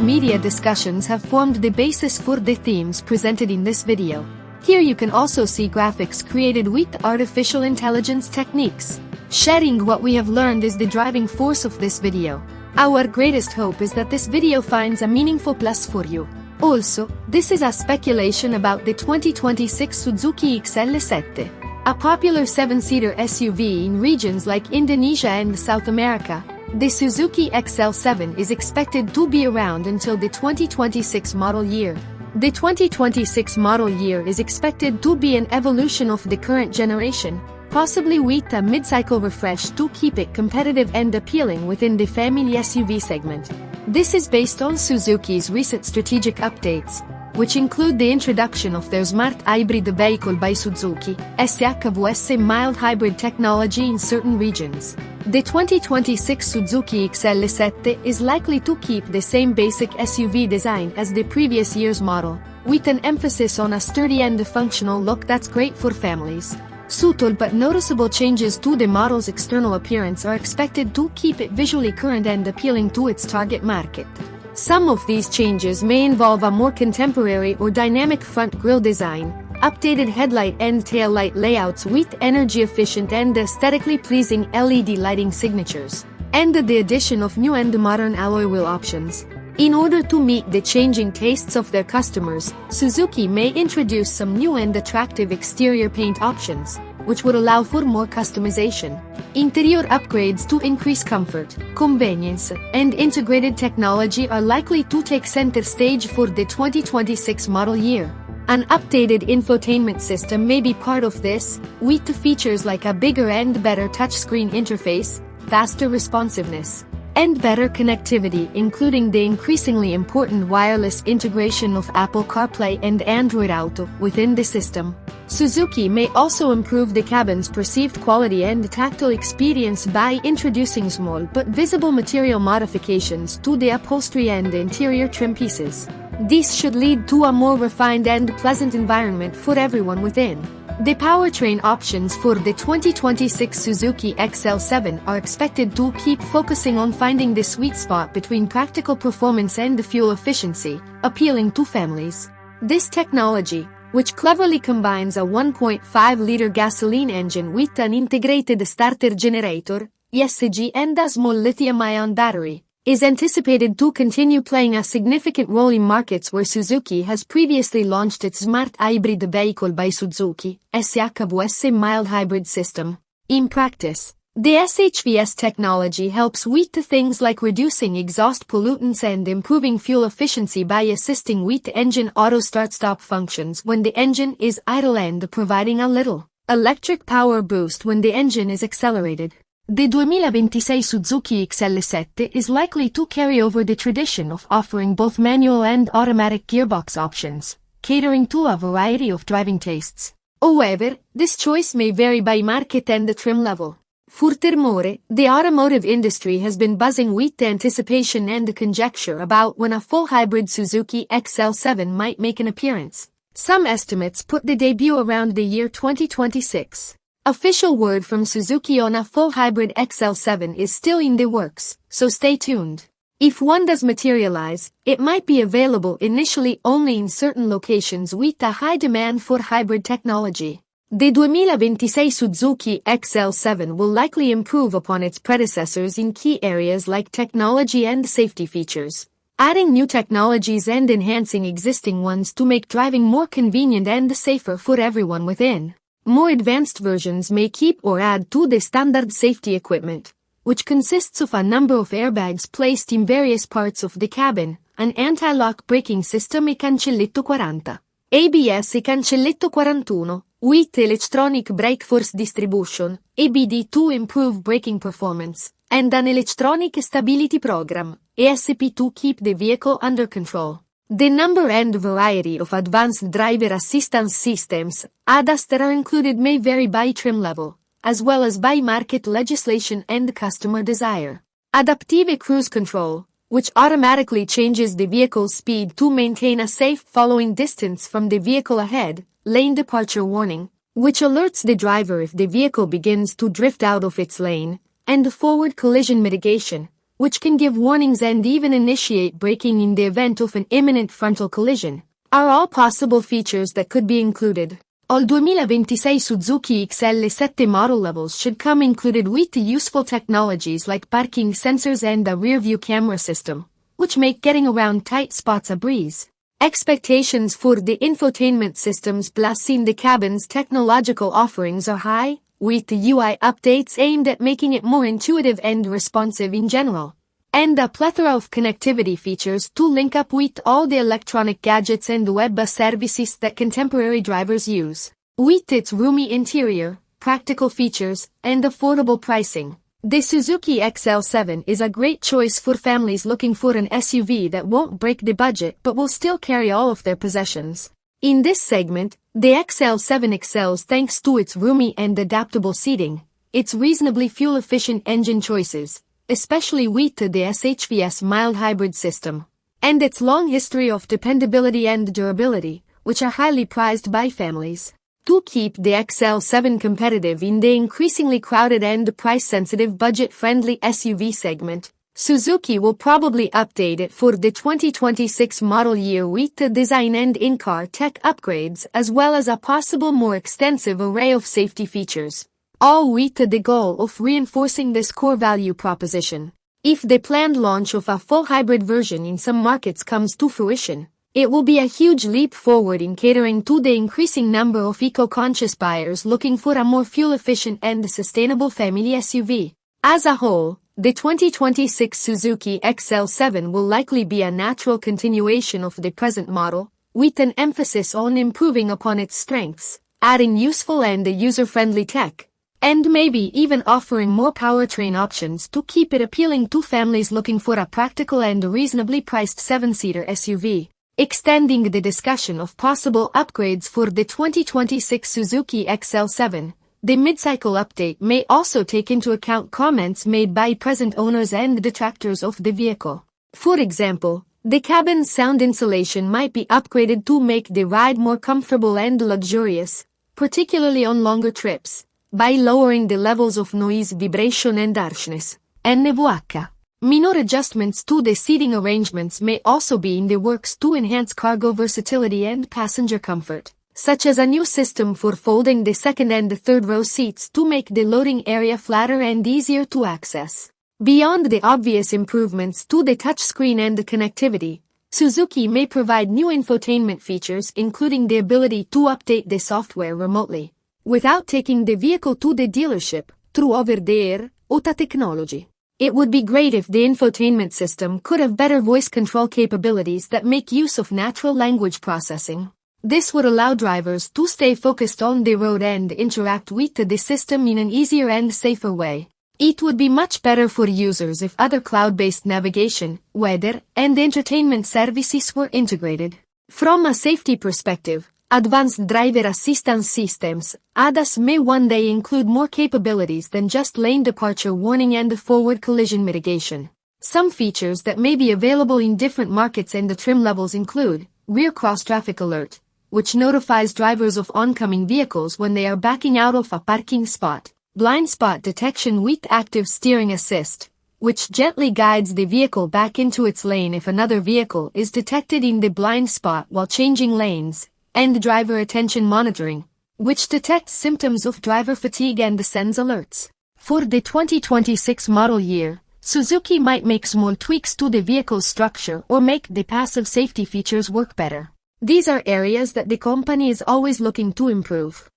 media discussions have formed the basis for the themes presented in this video. Here you can also see graphics created with artificial intelligence techniques. Sharing what we have learned is the driving force of this video. Our greatest hope is that this video finds a meaningful plus for you. Also, this is a speculation about the 2026 Suzuki XL7, a popular 7-seater SUV in regions like Indonesia and South America. The Suzuki XL7 is expected to be around until the 2026 model year. The 2026 model year is expected to be an evolution of the current generation, possibly with a mid-cycle refresh to keep it competitive and appealing within the family SUV segment. This is based on Suzuki's recent strategic updates, which include the introduction of their smart ibrida vehicle by Suzuki, SVELATA mild hybrid technology in certain regions. The 2026 Suzuki XL7 is likely to keep the same basic SUV design as the previous year's model, with an emphasis on a sturdy and functional look that's great for families. Subtle but noticeable changes to the model's external appearance are expected to keep it visually current and appealing to its target market. Some of these changes may involve a more contemporary or dynamic front grille design, updated headlight and taillight layouts with energy-efficient and aesthetically pleasing LED lighting signatures, and the addition of new and modern alloy wheel options. In order to meet the changing tastes of their customers, Suzuki may introduce some new and attractive exterior paint options, which would allow for more customization. Interior upgrades to increase comfort, convenience, and integrated technology are likely to take center stage for the 2026 model year. An updated infotainment system may be part of this, with features like a bigger and better touchscreen interface, faster responsiveness, and better connectivity, including the increasingly important wireless integration of Apple CarPlay and Android Auto within the system. Suzuki may also improve the cabin's perceived quality and tactile experience by introducing small but visible material modifications to the upholstery and interior trim pieces. This should lead to a more refined and pleasant environment for everyone within. The powertrain options for the 2026 Suzuki XL7 are expected to keep focusing on finding the sweet spot between practical performance and fuel efficiency, appealing to families. This technology, which cleverly combines a 1.5-liter gasoline engine with an integrated starter generator, ESG, and a small lithium-ion battery, is anticipated to continue playing a significant role in markets where Suzuki has previously launched its smart hybrid vehicle by Suzuki, SHVS mild hybrid system. In practice, the SHVS technology helps with things like reducing exhaust pollutants and improving fuel efficiency by assisting with engine auto start-stop functions when the engine is idle and providing a little electric power boost when the engine is accelerated. The 2026 Suzuki XL7 is likely to carry over the tradition of offering both manual and automatic gearbox options, catering to a variety of driving tastes. However, this choice may vary by market and trim level. Furthermore, the automotive industry has been buzzing with anticipation and conjecture about when a full hybrid Suzuki XL7 might make an appearance. Some estimates put the debut around the year 2026. Official word from Suzuki on a full hybrid XL7 is still in the works, so stay tuned. If one does materialize, it might be available initially only in certain locations with a high demand for hybrid technology. The 2026 Suzuki XL7 will likely improve upon its predecessors in key areas like technology and safety features, adding new technologies and enhancing existing ones to make driving more convenient and safer for everyone within. More advanced versions may keep or add to the standard safety equipment, which consists of a number of airbags placed in various parts of the cabin, an anti-lock braking system e cancelletto 40, ABS e cancelletto 41, with electronic brake force distribution, EBD to improve braking performance, and an electronic stability program, ESP to keep the vehicle under control. The number and variety of advanced driver assistance systems, ADAS, that are included may vary by trim level, as well as by market legislation and customer desire. Adaptive cruise control, which automatically changes the vehicle's speed to maintain a safe following distance from the vehicle ahead, lane departure warning, which alerts the driver if the vehicle begins to drift out of its lane, and forward collision mitigation, which can give warnings and even initiate braking in the event of an imminent frontal collision, are all possible features that could be included. All 2026 Suzuki XL7 model levels should come included with the useful technologies like parking sensors and a rear-view camera system, which make getting around tight spots a breeze. Expectations for the infotainment systems plus in the cabin's technological offerings are high, with the UI updates aimed at making it more intuitive and responsive in general, and a plethora of connectivity features to link up with all the electronic gadgets and web services that contemporary drivers use. With its roomy interior, practical features, and affordable pricing, the Suzuki XL7 is a great choice for families looking for an SUV that won't break the budget but will still carry all of their possessions. In this segment, the XL7 excels thanks to its roomy and adaptable seating, its reasonably fuel-efficient engine choices, especially with the SHVS mild hybrid system, and its long history of dependability and durability, which are highly prized by families. To keep the XL7 competitive in the increasingly crowded and price-sensitive budget-friendly SUV segment, Suzuki will probably update it for the 2026 model year with the design and in-car tech upgrades as well as a possible more extensive array of safety features, all with the goal of reinforcing this core value proposition. If the planned launch of a full hybrid version in some markets comes to fruition, it will be a huge leap forward in catering to the increasing number of eco-conscious buyers looking for a more fuel-efficient and sustainable family SUV. As a whole, the 2026 Suzuki XL7 will likely be a natural continuation of the present model, with an emphasis on improving upon its strengths, adding useful and user-friendly tech, and maybe even offering more powertrain options to keep it appealing to families looking for a practical and reasonably priced 7-seater SUV. Extending the discussion of possible upgrades for the 2026 Suzuki XL7, the mid-cycle update may also take into account comments made by present owners and detractors of the vehicle. For example, the cabin's sound insulation might be upgraded to make the ride more comfortable and luxurious, particularly on longer trips, by lowering the levels of noise, vibration and harshness, NVH. Minor adjustments to the seating arrangements may also be in the works to enhance cargo versatility and passenger comfort, such as a new system for folding the second and third row seats to make the loading area flatter and easier to access. Beyond the obvious improvements to the touchscreen and the connectivity, Suzuki may provide new infotainment features including the ability to update the software remotely, without taking the vehicle to the dealership, through over-the-air OTA technology. It would be great if the infotainment system could have better voice control capabilities that make use of natural language processing. This would allow drivers to stay focused on the road and interact with the system in an easier and safer way. It would be much better for users if other cloud-based navigation, weather, and entertainment services were integrated. From a safety perspective, advanced driver assistance systems, ADAS, may one day include more capabilities than just lane departure warning and forward collision mitigation. Some features that may be available in different markets and the trim levels include rear cross-traffic alert, which notifies drivers of oncoming vehicles when they are backing out of a parking spot, blind spot detection with active steering assist, which gently guides the vehicle back into its lane if another vehicle is detected in the blind spot while changing lanes, and driver attention monitoring, which detects symptoms of driver fatigue and sends alerts. For the 2026 model year, Suzuki might make small tweaks to the vehicle's structure or make the passive safety features work better. These are areas that the company is always looking to improve.